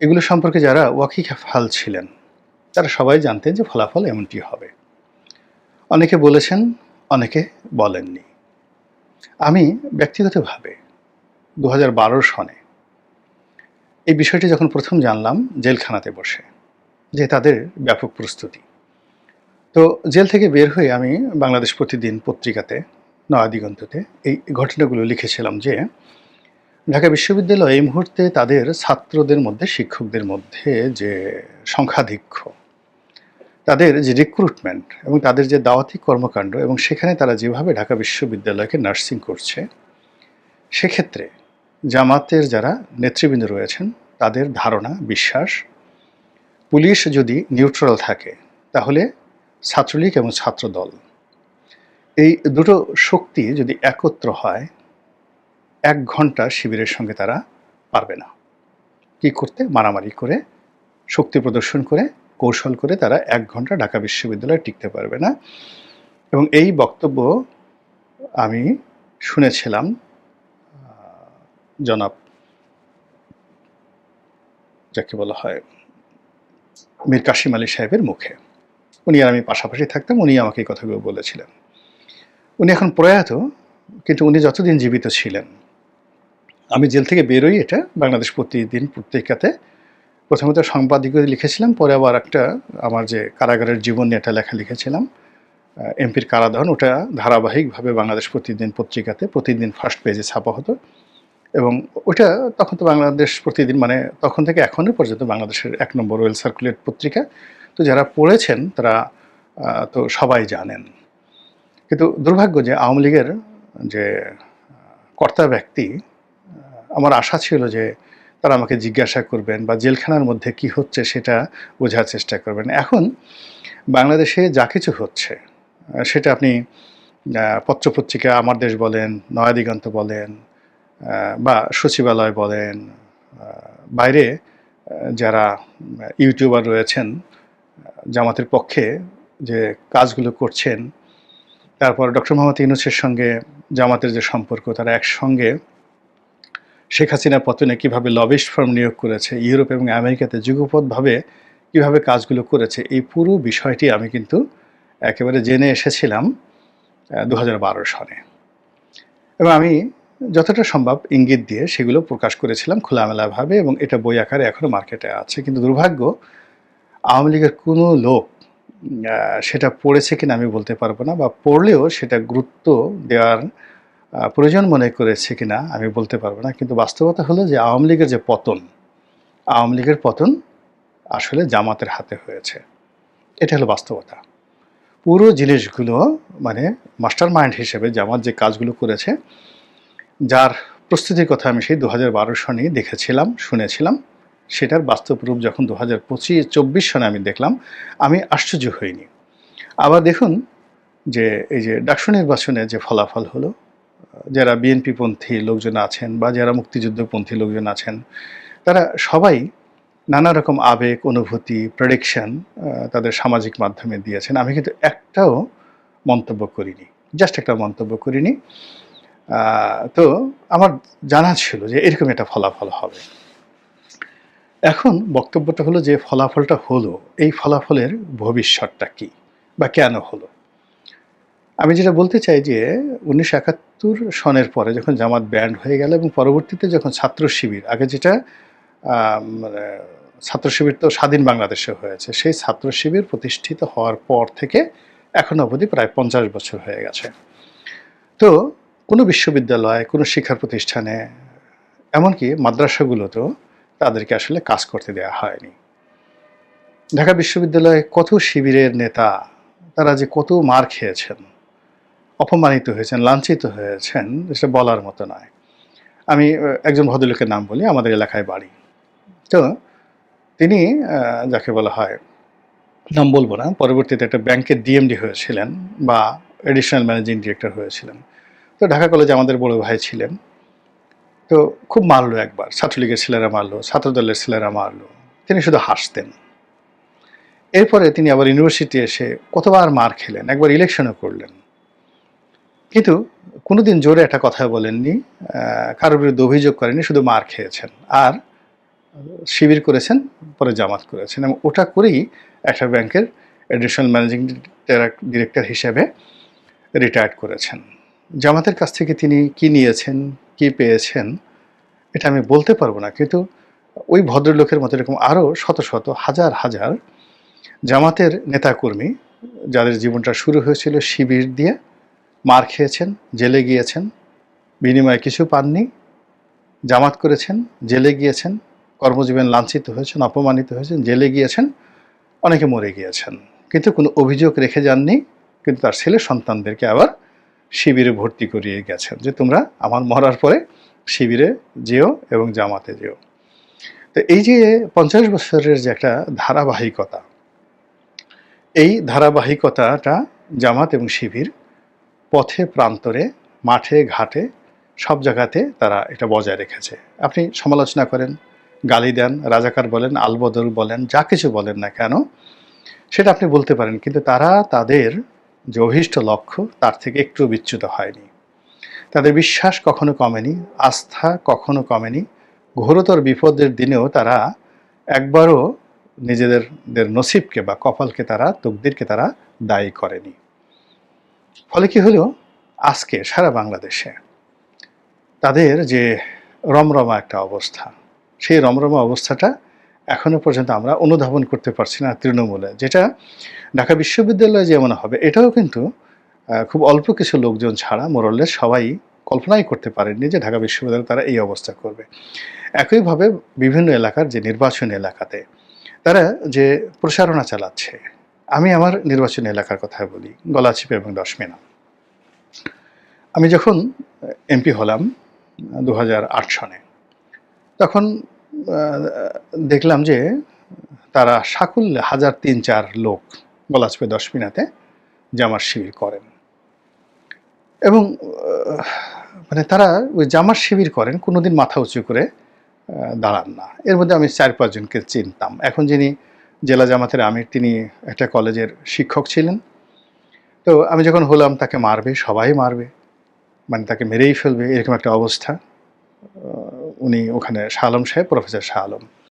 এগুলো সম্পর্কে যারা ওয়াকিবহাল ছিলেন, তারা সবাই জানতেন যে ফলাফল এমনটি হবে। অনেকে বলেছেন, অনেকে বলেননি। আমি ব্যক্তিগতভাবে ২০১২ সনে এই বিষয়টি যখন প্রথম জানলাম জেলখানাতে বসে, যে তাদের ব্যাপক প্রস্তুতি। তো জেল থেকে বের হয়ে আমি বাংলাদেশ প্রতিদিন পত্রিকাতে, নয়াদিগন্ততে এই ঘটনাগুলো লিখেছিলাম যে ঢাকা বিশ্ববিদ্যালয় এই মুহূর্তে তাদের ছাত্রদের মধ্যে, শিক্ষকদের মধ্যে যে সংখ্যাধিক্য, তাদের যে রিক্রুটমেন্ট এবং তাদের যে দাওয়াতি কর্মকাণ্ড এবং সেখানে তারা যেভাবে ঢাকা বিশ্ববিদ্যালয়কে নার্সিং করছে, সেক্ষেত্রে জামাতের যারা নেতৃবৃন্দ রয়েছেন তাদের ধারণা, বিশ্বাস, পুলিশ যদি নিউট্রাল থাকে তাহলে ছাত্রলীগ এবং ছাত্রদল এই দুটো শক্তি যদি একত্র হয়, ১ ঘন্টা শিবিরের সঙ্গে তারা পারবে না। কি করতে? মারামারি করে, শক্তি প্রদর্শন করে, কৌশল করে তারা ১ ঘন্টা ঢাকা বিশ্ববিদ্যালয়ে টিকতে পারবে না। এবং এই বক্তব্য আমি শুনেছিলাম জনাব, যাকে বলা হয় মীর কাসিম আলী সাহেবের মুখে। উনি আর আমি পাশাপাশি থাকতাম, উনি আমাকে এই কথাগুলো বলেছিলেন। উনি এখন প্রয়াত, কিন্তু উনি যতদিন জীবিত ছিলেন, আমি জেল থেকে বেরোই এটা বাংলাদেশ প্রতিদিন পত্রিকাতে প্রথমত সম্পাদকীয় লিখেছিলাম, পরে আবার একটা আমার যে কারাগারের জীবন নিয়ে একটা লেখা লিখেছিলাম, এমপির কারাদহন, ওটা ধারাবাহিকভাবে বাংলাদেশ প্রতিদিন পত্রিকাতে প্রতিদিন ফার্স্ট পেজে ছাপা হতো। এবং ওটা তখন তো বাংলাদেশ প্রতিদিন মানে তখন থেকে এখনও পর্যন্ত বাংলাদেশের ১ নম্বর ওয়েল সার্কুলেট পত্রিকা। তো যারা পড়েছেন তারা তো সবাই জানেন। কিন্তু দুর্ভাগ্য যে আওয়ামী লীগের যে কর্তা ব্যক্তি, আমার আশা ছিল যে তারা আমাকে জিজ্ঞাসা করবেন বা জেলখানার মধ্যে কি হচ্ছে সেটা বোঝার চেষ্টা করবেন। এখন বাংলাদেশে যা কিছু হচ্ছে সেটা আপনি পত্রপত্রিকা আমার দেশ বলেন, নয়াদিগন্ত বলেন বা সচিবালয় বলেন, বাইরে যারা ইউটিউবার রয়েছেন জামাতের পক্ষে যে কাজগুলো করছেন, তারপর ডক্টর মোহাম্মদ ইউনূসের সঙ্গে জামাতের যে সম্পর্ক, তারা একসঙ্গে শেখ হাসিনা পতনে কীভাবে লবিস্ট ফার্ম নিয়োগ করেছে, ইউরোপ এবং আমেরিকাতে যুগপৎভাবে কীভাবে কাজগুলো করেছে, এই পুরো বিষয়টি আমি কিন্তু একেবারে জেনে এসেছিলাম ২০১২ সনে। এবং আমি যতটা সম্ভব ইঙ্গিত দিয়ে সেগুলো প্রকাশ করেছিলাম খোলামেলাভাবে, এবং এটা বই আকারে এখনও মার্কেটে আছে। কিন্তু দুর্ভাগ্য, আওয়ামী লীগের কোনো লোক সেটা পড়েছে কিনা আমি বলতে পারবো না, বা পড়লেও সেটা গুরুত্ব দেওয়ার প্রয়োজন মনে করেছে কিনা আমি বলতে পারবো না। কিন্তু বাস্তবতা হলো যে আওয়ামী লীগের যে পতন, আওয়ামী লীগের পতন আসলে জামাতের হাতে হয়েছে। এটা হলো বাস্তবতা। পুরো জিনিসগুলো মানে মাস্টার মাইন্ড হিসেবে জামাত যে কাজগুলো করেছে, যার প্রস্তুতির কথা আমি সেই ২০১২ সনে দেখেছিলাম, শুনেছিলাম, সেটার বাস্তব রূপ যখন ২০২৪ সনে আমি দেখলাম, আমি আশ্চর্য হইনি। আবার দেখুন যে এই যে ডাকসু নির্বাচনে যে ফলাফল হলো, যারা বিএনপিপন্থী লোকজন আছেন বা যারা মুক্তিযুদ্ধপন্থী লোকজন আছেন, তারা সবাই নানা রকম আবেগ, অনুভূতি, প্রেডিকশন তাদের সামাজিক মাধ্যমে দিয়েছেন। আমি কিন্তু একটাও মন্তব্য করিনি, জাস্ট একটা মন্তব্য করিনি। তো আমার জানা ছিল যে এরকম একটা ফলাফল হবে। এখন বক্তব্যটা হলো যে ফলাফলটা হলো, এই ফলাফলের ভবিষ্যৎটা কী বা কেন হলো? আমি যেটা বলতে চাই যে ১৯৭১ সনের পরে যখন জামাত ব্যান্ড হয়ে গেল এবং পরবর্তীতে যখন ছাত্র শিবির, আগে যেটা মানে ছাত্র শিবির তো স্বাধীন বাংলাদেশে হয়েছে, সেই ছাত্র শিবির প্রতিষ্ঠিত হওয়ার পর থেকে এখন অবধি প্রায় ৫০ বছর হয়ে গেছে। তো কোনো বিশ্ববিদ্যালয়, কোনো শিক্ষা প্রতিষ্ঠানে, এমনকি মাদ্রাসাগুলোতেও তাদেরকে আসলে কাজ করতে দেওয়া হয়নি। ঢাকা বিশ্ববিদ্যালয়ে কত শিবিরের নেতা, তারা যে কত মার খেয়েছেন, অপমানিত হয়েছেন, লাঞ্ছিত হয়েছেন, সেটা বলার মতো নয়। আমি একজন ভদ্রলোকের নাম বলি, আমাদের এলাকায় বাড়ি। তো তিনি যাকে বলা হয়, নাম বলবো না, পরবর্তীতে একটা ব্যাংকের ডিএমডি হয়েছিলেন বা এডিশনাল ম্যানেজিং ডিরেক্টর হয়েছিলেন। তো ঢাকা কলেজে আমাদের বড় ভাই ছিলেন। তো খুব মারলো একবার, ছাত্রলীগের ছেলেরা মারলো, ছাত্রদলের ছেলেরা মারলো, তিনি শুধু হাসতেন। এরপরে তিনি আবার ইউনিভার্সিটি এসে কতবার মার খেলেন, একবার ইলেকশনও করলেন, কিন্তু কোনোদিন জোরে একটা কথা বলেননি, কারোর বিরুদ্ধে অভিযোগ করেননি, শুধু মার খেয়েছেন। আর শিবির করেছেন, পরে জামাত করেছেন এবং ওটা করেই একটা ব্যাংকের অ্যাডিশনাল ম্যানেজিং ডিরেক্টর হিসেবে রিটায়ার্ড করেছেন। জামাতের কাছ থেকে তিনি কি নিয়েছেন, কি পেয়েছেন এটা আমি বলতে পারবো না, কিন্তু ওই ভদ্রলোকের মতো এরকম আরও শত শত হাজার হাজার জামাতের নেতাকর্মী যাদের জীবনটা শুরু হয়েছিল শিবির দিয়ে, মার খেয়েছেন, জেলে গিয়েছেন, বিনিময়ে কিছু পাননি, জামাত করেছেন, জেলে গিয়েছেন, কর্মজীবন লাঞ্ছিত হয়েছেন, অপমানিত হয়েছেন, জেলে গিয়েছেন, অনেকে মরে গিয়েছেন, কিন্তু কোনো অভিযোগ রেখে যাননি। কিন্তু তার ছেলে সন্তানদেরকে আবার শিবিরে ভর্তি করিয়ে গেছেন যে তোমরা আমার মরার পরে শিবিরে যেও এবং জামাতে যেও। তো এই যে 50 বছরের যে একটা ধারাবাহিকতা, এই ধারাবাহিকতাটা জামাত এবং শিবির পথে প্রান্তরে, মাঠে ঘাটে সব জায়গাতে তারা এটা বজায় রেখেছে। আপনি সমালোচনা করেন, গালি দেন, রাজাকার বলেন, আলবদল বলেন, যা কিছু বলেন না কেন সেটা আপনি বলতে পারেন, কিন্তু তারা তাদের যে অভীষ্ট লক্ষ্য তার থেকে একটু বিচ্যুত হয়নি। তাদের বিশ্বাস কখনো কমেনি, আস্থা কখনো কমেনি। ঘোরতর বিপদের দিনেও তারা একবারও নিজেদের নসিবকে বা কপালকে তারা, তকদিরকে তারা দায়ী করেনি। ফলে কি হলো, আজকে সারা বাংলাদেশে তাদের যে রমরমা একটা অবস্থা, সেই রমরমা অবস্থাটা এখনো পর্যন্ত আমরা অনুধাবন করতে পারছি না তৃণমূলে। যেটা ঢাকা বিশ্ববিদ্যালয়ে যেমন হবে, এটাও কিন্তু খুব অল্প কিছু লোকজন ছাড়া মোরলেস সবাই কল্পনাই করতে পারেননি যে ঢাকা বিশ্ববিদ্যালয়ে তারা এই অবস্থা করবে। একইভাবে বিভিন্ন এলাকার যে নির্বাচনী এলাকাতে তারা যে প্রচারণা চালাচ্ছে, আমি আমার নির্বাচনী এলাকার কথা বলি, গলাচিপা এবং দশমিনা। আমি যখন এমপি হলাম 2008 সনে, তখন দেখলাম যে তারা সাকুল্যে 1000-3000 লোক গলাচিপা দশমিনাতে জামাত শিবির করেন এবং মানে তারা ওই জামাত শিবির করেন, কোনোদিন মাথা উঁচু করে দাঁড়ান না। এর মধ্যে আমি 4-5 জনকে চিনতাম। এখন যিনি জেলা জামাতের আমির, তিনি একটা কলেজের শিক্ষক ছিলেন। তো আমি যখন হলাম তাকে মারবে, সবাই মারবে, মানে তাকে মেরেই ফেলবে, এরকম একটা অবস্থা। উনি ওখানে শাহ আলম সাহেব, প্রফেসর শাহ আলম।